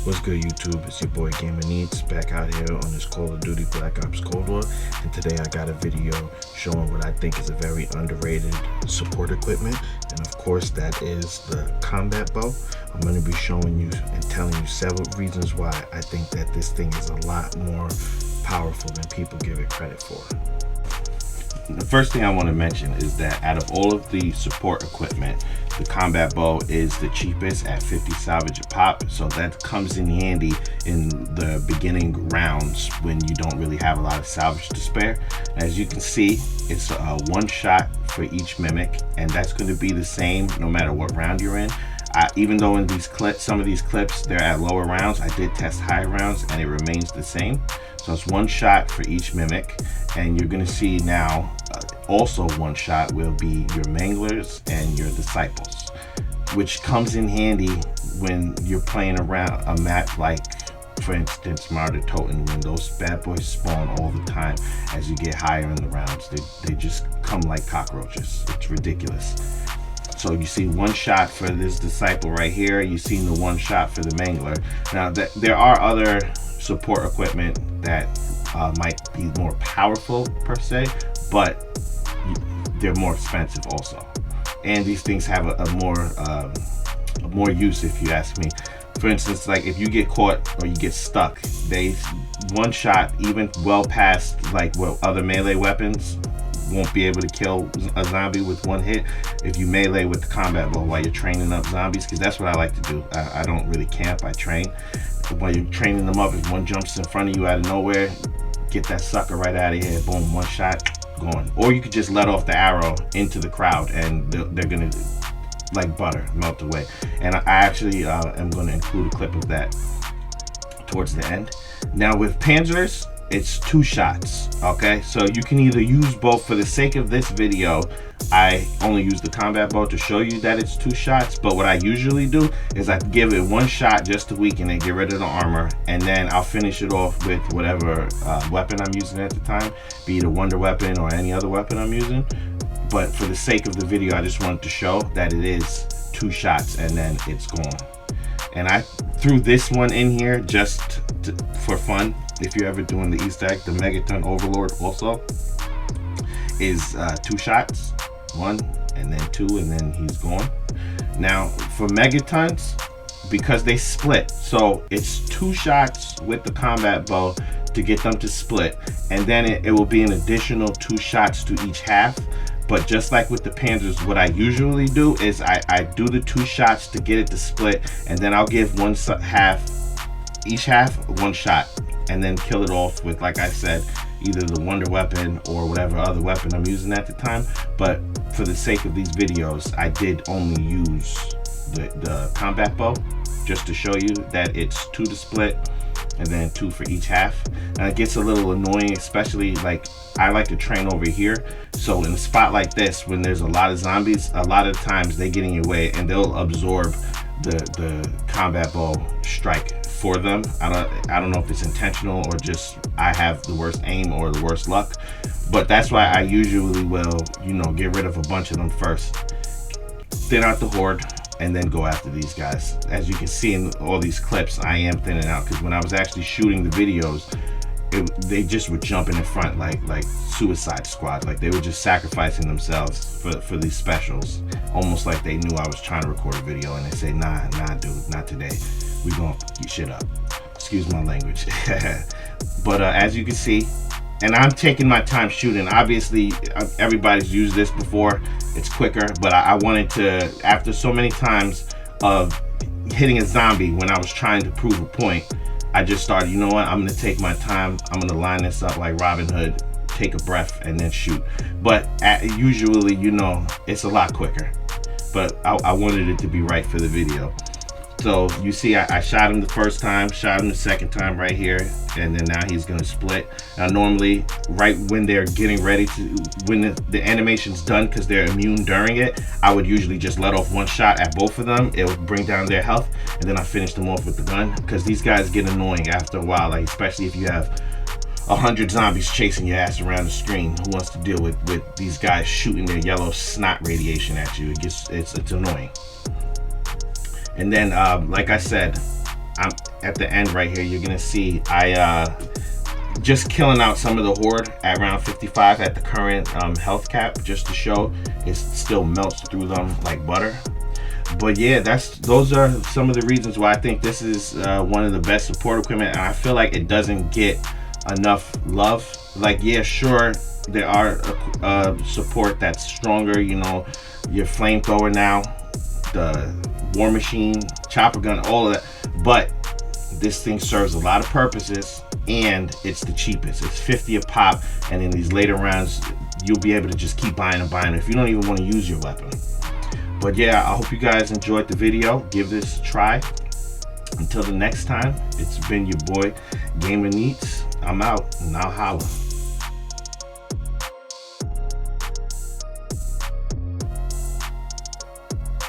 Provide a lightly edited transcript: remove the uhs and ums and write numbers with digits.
What's good, YouTube? It's your boy Gamer Needs back out here on this Call of Duty Black Ops Cold War, and today I got a video showing what I think is a very underrated support equipment, and of course that is the combat bow. I'm going to be showing you and telling you several reasons why I think that this thing is a lot more powerful than people give it credit for. The first thing I want to mention is that out of all of the support equipment, the combat bow is the cheapest at 50 salvage a pop, so that comes in handy in the beginning rounds when you don't really have a lot of salvage to spare. As you can see, it's one shot for each mimic, and that's going to be the same no matter what round you're in. Even though in these clips, some of these clips, they're at lower rounds, I did test higher rounds and it remains the same. So it's one shot for each mimic, and you're going to see now also one shot will be your manglers and your disciples, which comes in handy when you're playing around a map like, for instance, Martyr Totem, when those bad boys spawn all the time. As you get higher in the rounds, they just come like cockroaches. It's ridiculous. So you see one shot for this disciple right here. You see the one shot for the mangler. Now there are other support equipment that might be more powerful per se, but they're more expensive also. And these things have a more use, if you ask me. For instance, like if you get caught or you get stuck, they one shot even well past like what other melee weapons won't be able to kill a zombie with one hit if you melee with the combat bow while you're training up zombies, because that's what I like to do. I don't really camp, I train. While you're training them up, if one jumps in front of you out of nowhere, get that sucker right out of here, boom, one shot, gone. Or you could just let off the arrow into the crowd and they're gonna, like butter, melt away. And I actually am gonna include a clip of that towards the end. Now with Panzers, it's two shots, okay? So you can either use both. For the sake of this video, I only use the combat bow to show you that it's two shots, but what I usually do is I give it one shot just to weaken it, get rid of the armor, and then I'll finish it off with whatever weapon I'm using at the time, be it a wonder weapon or any other weapon I'm using. But for the sake of the video, I just wanted to show that it is two shots and then it's gone. And I threw this one in here just for fun. If you're ever doing the Easter egg, the Megaton Overlord also is two shots, one and then two, and then he's gone. Now for Megatons, because they split, so it's two shots with the combat bow to get them to split, and then it will be an additional two shots to each half. But just like with the Panzers, what I usually do is I do the two shots to get it to split, and then I'll give one half, each half one shot, and then kill it off with, like I said, either the wonder weapon or whatever other weapon I'm using at the time. But for the sake of these videos, I did only use the combat bow just to show you that it's two to split and then two for each half. Now it gets a little annoying, especially like I like to train over here. So in a spot like this, when there's a lot of zombies, a lot of times they get in your way and they'll absorb the combat bow strike for them. I don't know if it's intentional or just I have the worst aim or the worst luck, but that's why I usually will, you know, get rid of a bunch of them first, thin out the horde, and then go after these guys. As you can see in all these clips, I am thinning out, because when I was actually shooting the videos, they just were jumping in front like Suicide Squad. Like they were just sacrificing themselves for these specials, almost like they knew I was trying to record a video, and they say, nah dude, not today, we gonna fuck your shit up, excuse my language. But as you can see, and I'm taking my time shooting. Obviously everybody's used this before, it's quicker, but I wanted to, after so many times of hitting a zombie when I was trying to prove a point, I just started, you know what, I'm gonna take my time, I'm gonna line this up like Robin Hood, take a breath and then shoot. But usually, you know, it's a lot quicker, but I wanted it to be right for the video. So you see I shot him the first time, shot him the second time right here, and then now he's gonna split. Now normally right when they're getting ready to, when the animation's done, because they're immune during it, I would usually just let off one shot at both of them. It would bring down their health, and then I finish them off with the gun, because these guys get annoying after a while, like especially if you have 100 zombies chasing your ass around the screen. Who wants to deal with these guys shooting their yellow snot radiation at you? It's annoying. And then like I said, I'm at the end right here, you're gonna see I just killing out some of the horde at round 55 at the current health cap, just to show it still melts through them like butter. But yeah, those are some of the reasons why I think this is one of the best support equipment, and I feel like it doesn't get enough love. Like, yeah, sure, there are support that's stronger, you know, your flamethrower now, the war machine, chopper gun, all of that, but this thing serves a lot of purposes, and it's the cheapest. It's 50 a pop, and in these later rounds you'll be able to just keep buying and buying if you don't even want to use your weapon. But yeah, I hope you guys enjoyed the video. Give this a try. Until the next time, it's been your boy Gamer Neats. I'm out, and I'll holla.